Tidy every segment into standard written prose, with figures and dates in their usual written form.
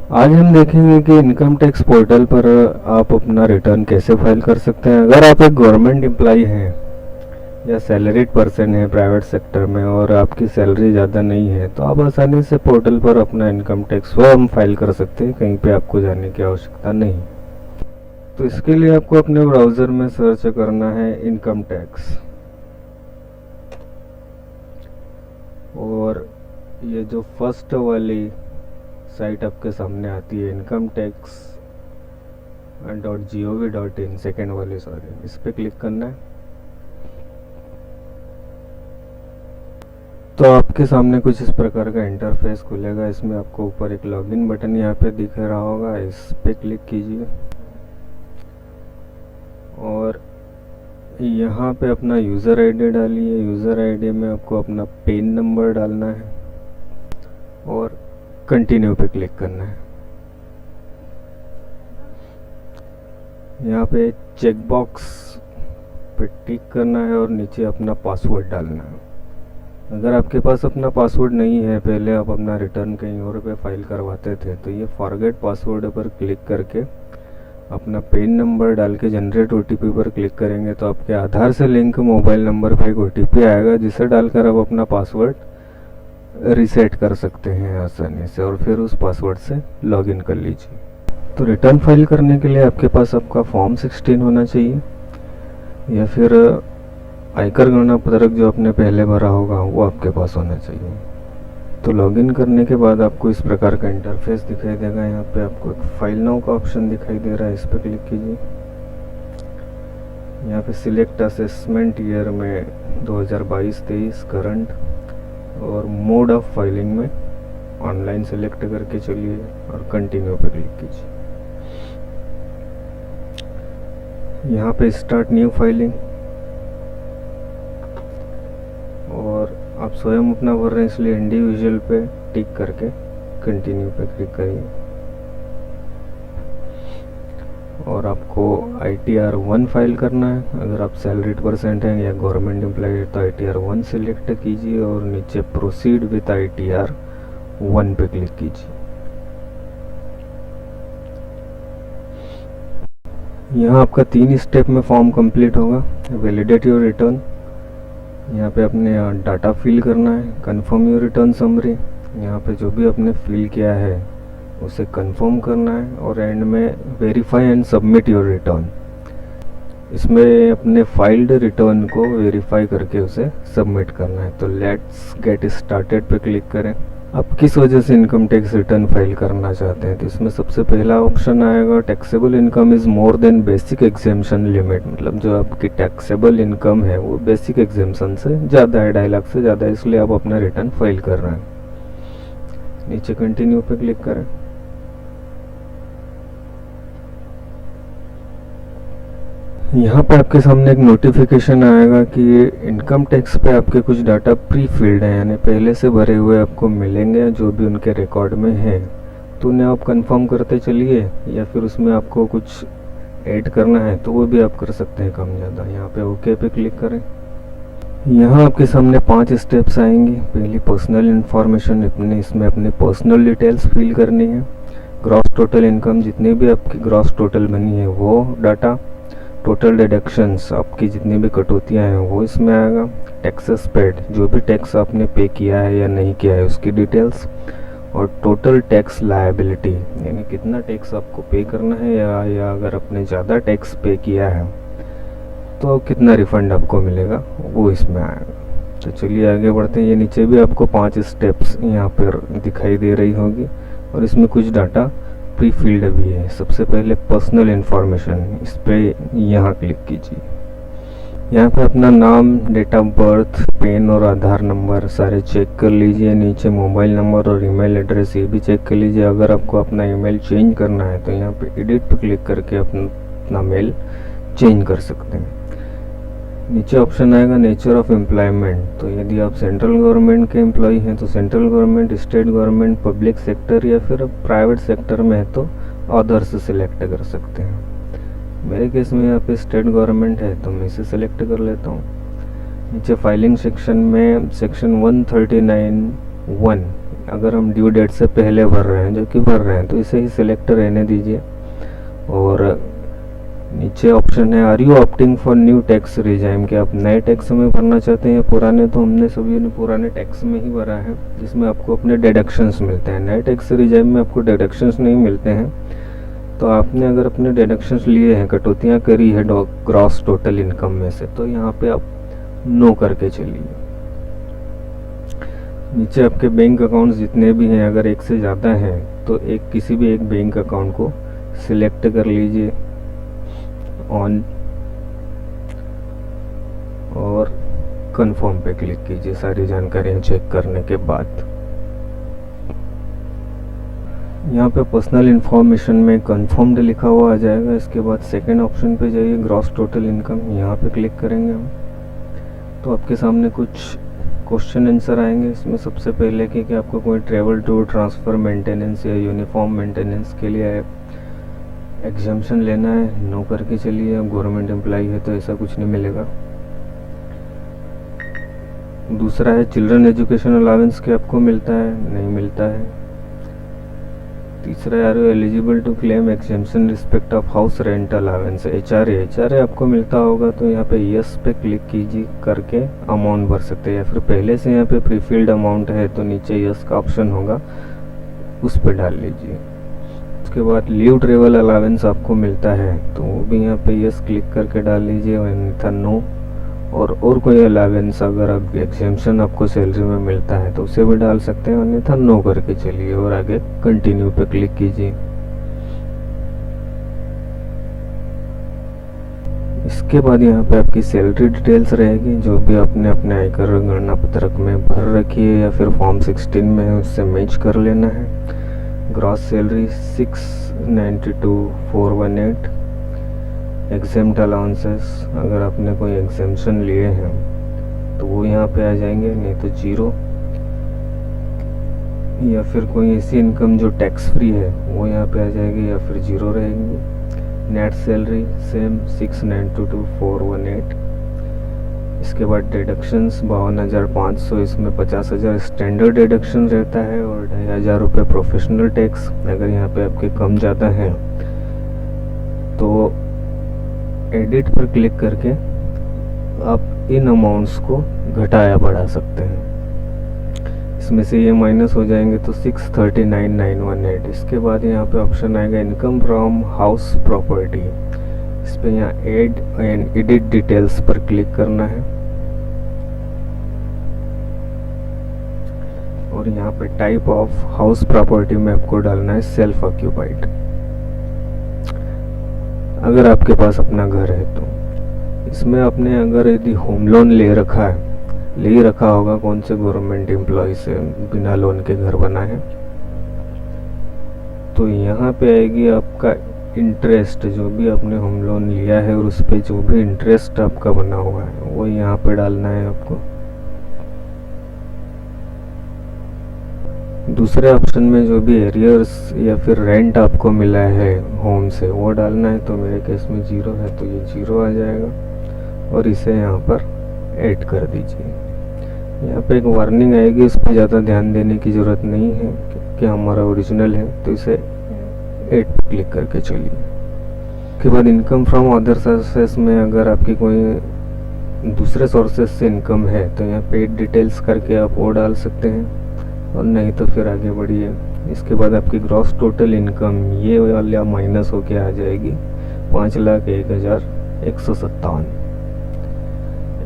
आज हम देखेंगे कि इनकम टैक्स पोर्टल पर आप अपना रिटर्न कैसे फाइल कर सकते हैं। अगर आप एक गवर्नमेंट एम्प्लॉय हैं या सैलरीड पर्सन है प्राइवेट सेक्टर में और आपकी सैलरी ज़्यादा नहीं है, तो आप आसानी से पोर्टल पर अपना इनकम टैक्स फॉर्म फाइल कर सकते हैं। कहीं पे आपको जाने की आवश्यकता नहीं। तो इसके लिए आपको अपने ब्राउज़र में सर्च करना है इनकम टैक्स, और ये जो फर्स्ट वाली साइट आपके सामने आती है incometax.gov.in, सेकेंड वाली सॉरी, इस पर क्लिक करना है। तो आपके सामने कुछ इस प्रकार का इंटरफेस खुलेगा। इसमें आपको ऊपर एक लॉगिन बटन यहाँ पे दिख रहा होगा, इस पर क्लिक कीजिए और यहाँ पे अपना यूज़र आईडी डालिए। यूज़र आईडी में आपको अपना पेन नंबर डालना है और कंटिन्यू पे क्लिक करना है। यहाँ पे चेक बॉक्स पे टिक करना है और नीचे अपना पासवर्ड डालना है। अगर आपके पास अपना पासवर्ड नहीं है, पहले आप अपना रिटर्न कहीं और पे फाइल करवाते थे, तो ये फॉरगेट पासवर्ड पर क्लिक करके अपना पेन नंबर डाल के जनरेट ओटीपी पर क्लिक करेंगे तो आपके आधार से लिंक मोबाइल नंबर पर एक ओटीपी आएगा, जिसे डालकर आप अपना पासवर्ड रीसेट कर सकते हैं आसानी से और फिर उस पासवर्ड से लॉगिन कर लीजिए। तो रिटर्न फाइल करने के लिए आपके पास आपका फॉर्म 16 होना चाहिए या फिर आयकर गणना पत्रक जो आपने पहले भरा होगा वो आपके पास होना चाहिए। तो लॉगिन करने के बाद आपको इस प्रकार का इंटरफेस दिखाई देगा। यहाँ पे आपको एक फाइल नाउ का ऑप्शन दिखाई दे रहा है, इस पर क्लिक कीजिए। यहाँ पे सिलेक्ट असेसमेंट ईयर में 2022-23 करंट और मोड ऑफ फाइलिंग में ऑनलाइन सेलेक्ट करके चलिए और कंटिन्यू पे क्लिक कीजिए। यहाँ पे स्टार्ट न्यू फाइलिंग, और आप स्वयं अपना भर रहे हैं इसलिए इंडिविजुअल पे टिक करके कंटिन्यू पे क्लिक करिए और आपको ITR 1 फाइल करना है। अगर आप सैलरीड पर्सन हैं या गवर्नमेंट एम्प्लॉय है तो ITR 1 सिलेक्ट कीजिए और नीचे प्रोसीड विद ITR 1 पे क्लिक कीजिए। यहाँ आपका 3 स्टेप में फॉर्म कंप्लीट होगा। वैलिडेट योर रिटर्न, यहाँ पे अपने डाटा फिल करना है। कंफर्म योर रिटर्न समरी, यहाँ पे जो भी आपने फिल किया है उसे कंफर्म करना है और एंड में verify and submit your return, इसमें अपने फाइल्ड रिटर्न को वेरीफाई करके उसे सबमिट करना है। तो लेट्स गेट स्टार्टेड पे क्लिक करें। आप किस वजह से इनकम टैक्स रिटर्न फाइल करना चाहते हैं, तो इसमें सबसे पहला ऑप्शन आएगा taxable income is more than basic exemption limit, मतलब जो आपकी टैक्सेबल इनकम है वो बेसिक एग्जेम्पशन से ज़्यादा है, 2.5 लाख से ज़्यादा है, इसलिए आप अपना रिटर्न फाइल कर रहे हैं। नीचे कंटिन्यू पे क्लिक करें। यहाँ पे आपके सामने एक नोटिफिकेशन आएगा कि इनकम टैक्स पे आपके कुछ डाटा प्री फिल्ड हैं, यानी पहले से भरे हुए आपको मिलेंगे जो भी उनके रिकॉर्ड में है, तो उन्हें आप कंफर्म करते चलिए या फिर उसमें आपको कुछ ऐड करना है तो वो भी आप कर सकते हैं कम ज़्यादा। यहाँ पे ओके पे क्लिक करें। यहाँ आपके सामने 5 स्टेप्स आएंगी। पहली पर्सनल इन्फॉर्मेशन, इसमें अपने पर्सनल डिटेल्स फिल करनी है। ग्रॉस टोटल इनकम, जितनी भी आपकी ग्रॉस टोटल बनी है वो डाटा। टोटल डिडक्शंस, आपकी जितनी भी कटौतियाँ हैं वो इसमें आएगा। टैक्सेस पेड, जो भी टैक्स आपने पे किया है या नहीं किया है उसकी डिटेल्स। और टोटल टैक्स लायबिलिटी, यानी कितना टैक्स आपको पे करना है या अगर आपने ज़्यादा टैक्स पे किया है तो कितना रिफंड आपको मिलेगा वो इसमें आएगा। तो चलिए आगे बढ़ते हैं। ये नीचे भी आपको 5 स्टेप्स यहाँ पर दिखाई दे रही होगी और इसमें कुछ डाटा प्री फील्ड भी है। सबसे पहले पर्सनल इन्फॉर्मेशन, इस पर यहाँ क्लिक कीजिए। यहाँ पे अपना नाम, डेट ऑफ बर्थ, पेन और आधार नंबर सारे चेक कर लीजिए। नीचे मोबाइल नंबर और ईमेल एड्रेस ये भी चेक कर लीजिए। अगर आपको अपना ईमेल चेंज करना है तो यहाँ पे एडिट पे क्लिक करके अपना मेल चेंज कर सकते हैं। नीचे ऑप्शन आएगा नेचर ऑफ एम्प्लॉयमेंट, तो यदि आप सेंट्रल गवर्नमेंट के एम्प्लॉय हैं तो central government, state government, public sector या फिर प्राइवेट सेक्टर में है तो अदर्स सेलेक्ट कर सकते हैं। मेरे केस में यहाँ पे स्टेट गवर्नमेंट है तो मैं इसे सेलेक्ट कर लेता हूँ। नीचे फाइलिंग सेक्शन में सेक्शन 139(1) अगर हम ड्यू डेट से पहले भर रहे हैं, जो कि भर रहे हैं, तो इसे ही सिलेक्ट रहने दीजिए। और नीचे ऑप्शन है are you opting for new tax regime, कि आप नए टैक्स में भरना चाहते हैं या पुराने। तो हमने सभी ने पुराने टैक्स में ही भरा है, जिसमें आपको अपने डिडक्शंस मिलते हैं। नए टैक्स रिजाइम में आपको डिडक्शंस नहीं मिलते हैं। तो आपने अगर अपने डिडक्शंस लिए हैं, कटौतियाँ करी है ग्रॉस टोटल इनकम में से, तो यहाँ पे आप नो करके चलिए। नीचे आपके बैंक अकाउंट्स जितने भी हैं, अगर एक से ज़्यादा हैं तो किसी भी एक बैंक अकाउंट को सिलेक्ट कर लीजिए ऑन, और कंफर्म पे क्लिक कीजिए सारी जानकारियाँ चेक करने के बाद। यहाँ पे पर्सनल इन्फॉर्मेशन में कंफर्म्ड लिखा हुआ आ जाएगा। इसके बाद सेकंड ऑप्शन पे जाइए, ग्रॉस टोटल इनकम, यहाँ पे क्लिक करेंगे हम, तो आपके सामने कुछ क्वेश्चन आंसर आएंगे। इसमें सबसे पहले कि आपको कोई ट्रैवल टूर, ट्रांसफ़र, मेंटेनेंस या यूनिफॉर्म मेंटेनेंस के लिए एग्जाम्पशन लेना है, नो करके चलिए। अब गवर्नमेंट एम्प्लॉई है तो ऐसा कुछ नहीं मिलेगा। दूसरा है चिल्ड्रन एजुकेशन अलावेंस, के आपको मिलता है, नहीं मिलता है। तीसरा है are you eligible to claim exemption respect of house rent allowance, HRA आपको मिलता होगा, तो यहाँ पे यस पे क्लिक कीजिए करके अमाउंट भर सकते हैं। या फिर पहले से यहाँ पे प्रीफिल्ड अमाउंट है तो नीचे यस का ऑप्शन होगा, उस पर डाल लीजिए। उसके बाद लीव ट्रेवल अलावेंस आपको मिलता है, तो वो भी यहाँ पे यस क्लिक करके डाल लीजिए, अन्यथा नो। और कोई अलावेंस अगर आप एग्जाम्पशन आपको सैलरी में मिलता है तो उसे भी डाल सकते हैं, अन्यथा नो करके चलिए और आगे कंटिन्यू पे क्लिक कीजिए। इसके बाद यहाँ पे आपकी सैलरी डिटेल्स रहेगी, जो भी आपने अपने आयकर गणना पत्रक में भर रखी है या फिर फॉर्म 16 में है, उससे मैच कर लेना है। Gross salary 692,418। एग्जेम्प्ट अलाउंसेस, अगर आपने कोई एग्जेम्पशन लिए हैं तो वो यहाँ पे आ जाएंगे, नहीं तो 0। या फिर कोई ऐसी इनकम जो टैक्स फ्री है वो यहाँ पे आ जाएगी या फिर 0 रहेगी। Net salary same 692,418। इसके बाद डिडक्शंस 52,500, इसमें 50,000 स्टैंडर्ड डिडक्शन रहता है और 2,500 रुपये प्रोफेशनल टैक्स। अगर यहाँ पे आपके कम ज़्यादा हैं तो एडिट पर क्लिक करके आप इन अमाउंट्स को घटाया बढ़ा सकते हैं। इसमें से ये माइनस हो जाएंगे तो 639,918। इसके बाद यहाँ पे ऑप्शन आएगा इनकम फ्रॉम हाउस प्रॉपर्टी, इस पर यहाँ एड एंड एडिट डिटेल्स पर क्लिक करना है और यहाँ पे टाइप ऑफ हाउस प्रॉपर्टी में आपको डालना है सेल्फ ऑक्यूपाइड। अगर आपके पास अपना घर है तो इसमें आपने अगर यदि होम लोन ले रखा होगा, कौन से गवर्नमेंट एम्प्लॉय से बिना लोन के घर बना है, तो यहाँ पे आएगी आपका इंटरेस्ट, जो भी आपने होम लोन लिया है और उस पे जो भी इंटरेस्ट आपका बना हुआ है वो यहाँ पे डालना है आपको। दूसरे ऑप्शन में जो भी एरियर्स या फिर रेंट आपको मिला है होम से वो डालना है, तो मेरे केस में 0 है तो ये 0 आ जाएगा और इसे यहाँ पर ऐड कर दीजिए। यहाँ पे एक वार्निंग आएगी, उस पर ज़्यादा ध्यान देने की ज़रूरत नहीं है कि हमारा ओरिजिनल है, तो इसे ऐड पर क्लिक करके चलिए। उसके बाद इनकम फ्रॉम अदर सोर्सेस में अगर आपकी कोई दूसरे सोर्सेस से इनकम है तो यहाँ पे डिटेल्स करके आप वो डाल सकते हैं और नहीं तो फिर आगे बढ़िए। इसके बाद आपकी ग्रॉस टोटल इनकम ये वाला माइनस होके आ जाएगी 5,01,157।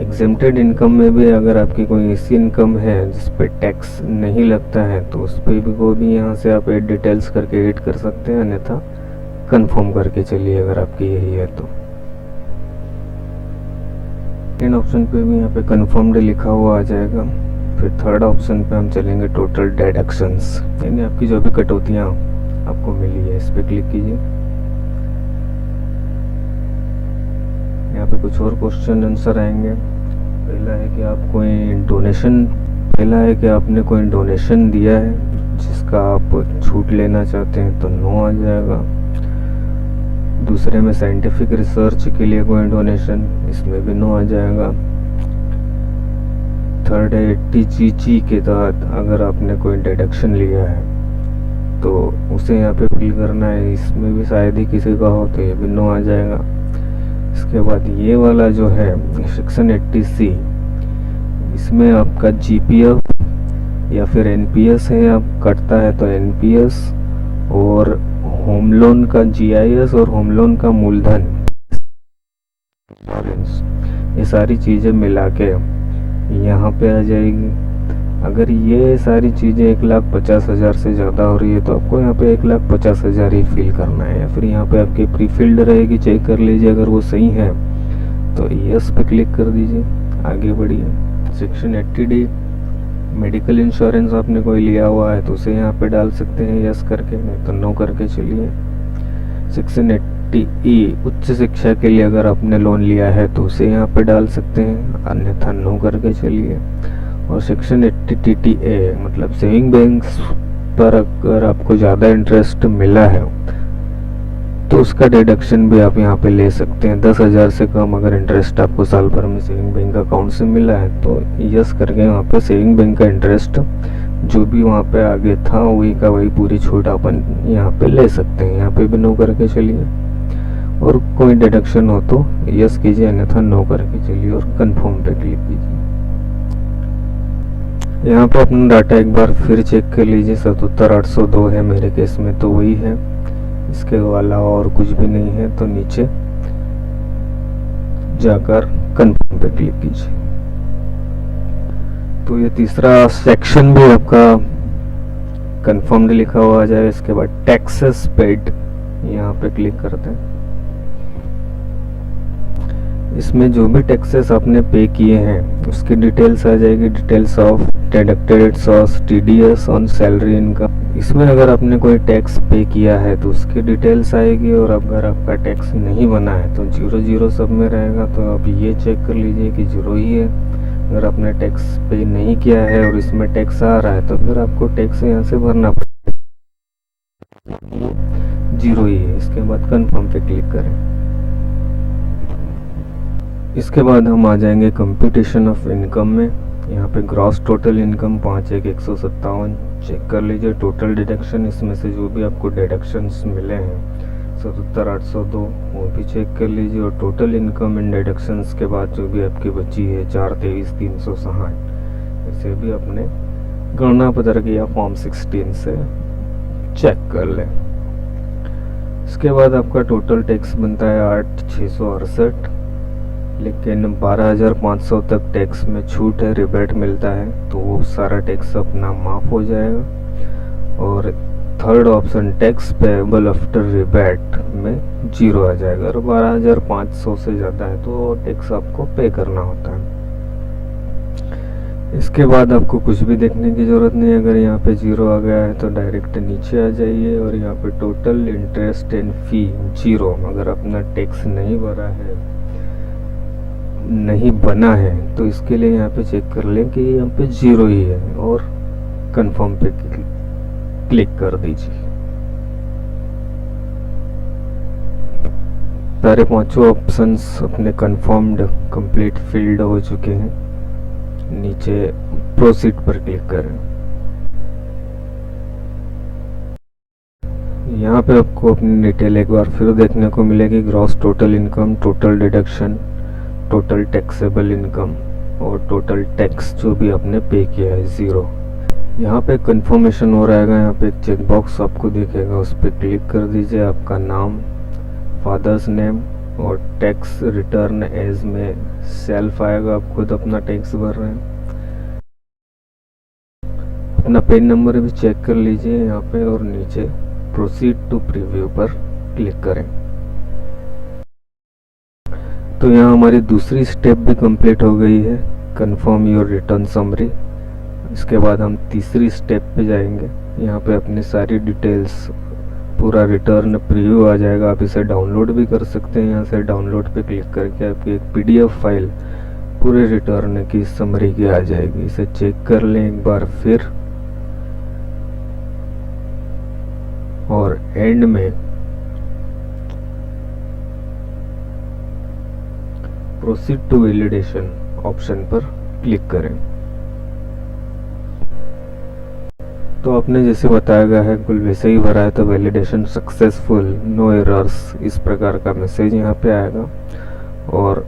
एग्जेम्प्टेड इनकम में भी अगर आपकी कोई ऐसी इनकम है जिस पे टैक्स नहीं लगता है तो उस पर भी को भी यहाँ से आप एड डिटेल्स करके ऐड कर सकते हैं, अन्यथा कंफर्म करके चलिए अगर आपकी यही है तो। सेकेंड ऑप्शन पे भी यहाँ पे कंफर्म्ड लिखा हुआ आ जाएगा। फिर थर्ड ऑप्शन पे हम चलेंगे टोटल डिडक्शंस, यानी आपकी जो भी कटौतियाँ आपको मिली है इस पर क्लिक कीजिए। यहाँ पे कुछ और क्वेश्चन आंसर आएंगे। पहला है कि आपने कोई डोनेशन दिया है जिसका आप छूट लेना चाहते हैं तो नो आ जाएगा। दूसरे में साइंटिफिक रिसर्च के लिए कोई डोनेशन, इसमें भी नो आ जाएगा। मेथड है 80GG के तहत अगर आपने कोई डिडक्शन लिया है तो उसे यहाँ पे फिल करना है। इसमें भी शायद ही किसी का हो तो ये भी नो आ जाएगा। इसके बाद ये वाला जो है सेक्शन 80C, इसमें आपका GPF या फिर NPS है, आप कटता है तो NPS और होम लोन का GIS और होम लोन का मूलधन, ये सारी चीज़ें मिला के यहाँ पे आ जाएगी। अगर ये सारी चीज़ें 1,50,000 से ज़्यादा हो रही है तो आपको यहाँ पे 1,50,000 ही फिल करना है, या फिर यहाँ पे आपकी प्री फिल्ड रहेगी, चेक कर लीजिए। अगर वो सही है तो यस पे क्लिक कर दीजिए, आगे बढ़िए। सेक्शन 80D मेडिकल इंश्योरेंस आपने कोई लिया हुआ है तो उसे यहाँ पे डाल सकते हैं यस करके, नहीं तो नो करके चलिए। सेक्शन 80E उच्च शिक्षा के लिए अगर आपने लोन लिया है तो उसे यहाँ पे डाल सकते हैं, अन्यथा नो करके चलिए। और सेक्शन 80TTA मतलब सेविंग बैंक्स पर अगर आपको ज़्यादा इंटरेस्ट मिला है तो उसका डिडक्शन भी आप यहाँ पे ले सकते हैं। 10,000 से कम अगर इंटरेस्ट आपको साल भर में सेविंग बैंक अकाउंट से मिला है तो यस करके वहाँ पे सेविंग बैंक का इंटरेस्ट जो भी वहाँ पे आगे था वही का वही पूरी छूट अपन यहाँ पे ले सकते हैं। यहाँ पे भी नो करके चलिए, और कोई डिडक्शन हो तो यस कीजिए, अन्यथा नो करके चलिए और कंफर्म पे क्लिक कीजिए। यहाँ पे अपना डाटा एक बार फिर चेक कर लीजिए। 77,802 है मेरे केस में तो वही है, इसके वाला और कुछ भी नहीं है। तो नीचे जाकर कंफर्म पे क्लिक कीजिए। तो ये तीसरा सेक्शन भी आपका कंफर्म्ड लिखा हुआ आ जाए। इसके बाद टैक्सेस पेड यहाँ पे क्लिक करते हैं। इसमें जो भी टैक्सेस आपने पे किए हैं उसकी डिटेल्स आ जाएगी, details of deducted source TDS on salary income. इसमें अगर आपने कोई टैक्स पे किया है तो उसकी डिटेल्स आएगी, और अगर आपका टैक्स नहीं बना है तो 0 सब में रहेगा। तो आप ये चेक कर लीजिए कि 0 ही है। अगर आपने टैक्स पे नहीं किया है और इसमें टैक्स आ रहा है तो फिर आपको टैक्स यहाँ से भरना पड़ेगा, 0 ही है। इसके बाद कंफर्म पे क्लिक करें। इसके बाद हम आ जाएंगे कंप्यूटेशन ऑफ इनकम में। यहाँ पे ग्रॉस टोटल इनकम 5,157 चेक कर लीजिए। टोटल डिडक्शन, इसमें से जो भी आपको डिडक्शंस मिले हैं 77,802 वो भी चेक कर लीजिए। और टोटल इनकम इन डिडक्शंस के बाद जो भी आपकी बची है 4,23,360, इसे भी अपने गणना पत्र किया फॉर्म 16 से चेक कर लें। इसके बाद आपका टोटल टैक्स बनता है 8,668, लेकिन 12,500 तक टैक्स में छूट है, रिबेट मिलता है, तो वो सारा टैक्स अपना माफ़ हो जाएगा। और third option tax payable after rebate में 0 आ जाएगा। और 12,500 से ज़्यादा है तो टैक्स आपको पे करना होता है। इसके बाद आपको कुछ भी देखने की ज़रूरत नहीं है। अगर यहाँ पे 0 आ गया है तो डायरेक्ट नीचे आ जाइए, और यहाँ पे टोटल इंटरेस्ट एंड फी 0। अगर अपना टैक्स नहीं भरा है, नहीं बना है, तो इसके लिए यहाँ पे चेक कर लें कि यहाँ पे 0 ही है, और कंफर्म पे क्लिक कर दीजिए। सारे पांचों ऑप्शंस अपने कंफर्म्ड कंप्लीट फिल्ड हो चुके हैं। नीचे प्रोसीड पर क्लिक करें। यहाँ पे आपको अपनी डिटेल एक बार फिर देखने को मिलेगी। Gross total income, total deduction, total taxable income और टोटल टैक्स जो भी आपने पे किया है 0। यहाँ पे कंफर्मेशन हो रहेगा। यहाँ पे एक चेक बॉक्स आपको दिखेगा, उस पर क्लिक कर दीजिए। आपका नाम, फादर्स नेम और टैक्स रिटर्न एज में सेल्फ आएगा, आप खुद अपना टैक्स भर रहे हैं। अपना पेन नंबर भी चेक कर लीजिए यहाँ पे, और नीचे प्रोसीड टू प्रीव्यू पर क्लिक करें। तो यहाँ हमारी दूसरी स्टेप भी कंप्लीट हो गई है, कंफर्म योर रिटर्न समरी। इसके बाद हम तीसरी स्टेप पे जाएंगे। यहाँ पे अपनी सारी डिटेल्स, पूरा रिटर्न प्रीव्यू आ जाएगा। आप इसे डाउनलोड भी कर सकते हैं। यहाँ से डाउनलोड पे क्लिक करके आपकी एक PDF फाइल पूरे रिटर्न की समरी की आ जाएगी। इसे चेक कर लें एक बार फिर, और एंड में प्रोसीड टू वैलिडेशन ऑप्शन पर क्लिक करें। तो आपने जैसे बताया गया है बिल्कुल वैसे ही भरा है, तो वैलिडेशन सक्सेसफुल, नो एरर्स, इस प्रकार का मैसेज यहाँ पे आएगा। और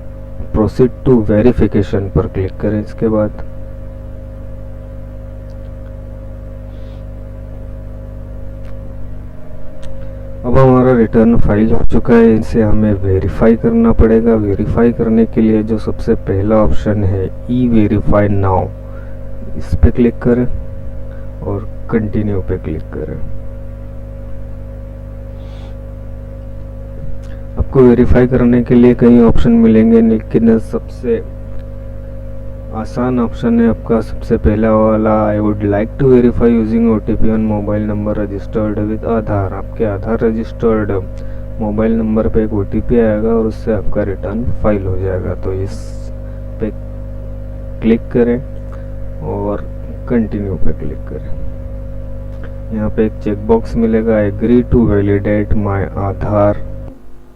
प्रोसीड टू वेरिफिकेशन पर क्लिक करें। इसके बाद अब हमारा रिटर्न फाइल हो चुका है, इसे हमें वेरीफाई करना पड़ेगा। वेरीफाई करने के लिए जो सबसे पहला ऑप्शन है ई वेरीफाई नाउ, इस पे क्लिक करें और कंटिन्यू पे क्लिक करें। आपको वेरीफाई करने के लिए कई ऑप्शन मिलेंगे, लेकिन सबसे आसान ऑप्शन है आपका सबसे पहला वाला, I would like to verify using OTP on mobile number registered with Aadhaar. आपके आधार रजिस्टर्ड मोबाइल नंबर पे एक OTP आएगा और उससे आपका रिटर्न फाइल हो जाएगा। तो इस पे क्लिक करें और कंटिन्यू पे क्लिक करें। यहाँ पे एक चेक बॉक्स मिलेगा, एग्री टू वैलिडेट माय आधार,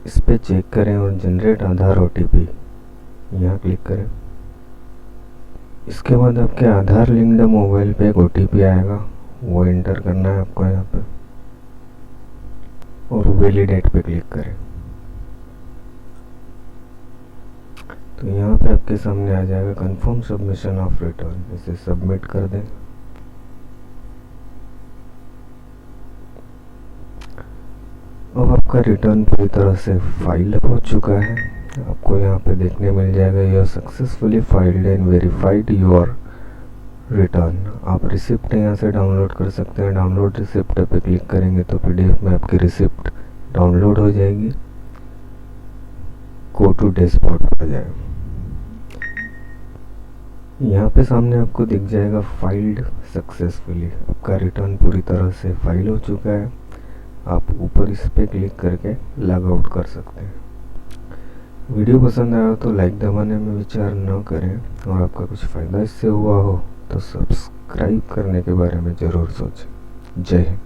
इस पे चेक करें और जनरेट आधार OTP यहाँ क्लिक करें। इसके बाद आपके आधार लिंक्ड मोबाइल पे एक OTP आएगा, वो एंटर करना है आपको यहाँ पे और वैलिडेट पे क्लिक करें। तो यहाँ पे आपके सामने आ जाएगा कंफर्म सबमिशन ऑफ रिटर्न, इसे सबमिट कर दें। अब आपका रिटर्न पूरी तरह से फाइल हो चुका है। आपको यहाँ पे देखने मिल जाएगा your successfully filed and verified your return. आप रिसिप्ट यहाँ से डाउनलोड कर सकते हैं। डाउनलोड रिसिप्ट पे क्लिक करेंगे तो PDF में आपकी रिसिप्ट डाउनलोड हो जाएगी। गो टू डैशबोर्ड पर जाए, यहाँ पे सामने आपको दिख जाएगा फाइल्ड सक्सेसफुली, आपका रिटर्न पूरी तरह से फाइल हो चुका है। आप ऊपर इस पे क्लिक करके लॉग आउट कर सकते हैं। वीडियो पसंद आया तो लाइक दबाने में विचार न करें, और आपका कुछ फ़ायदा इससे हुआ हो तो सब्सक्राइब करने के बारे में ज़रूर सोचें। जय हिंद।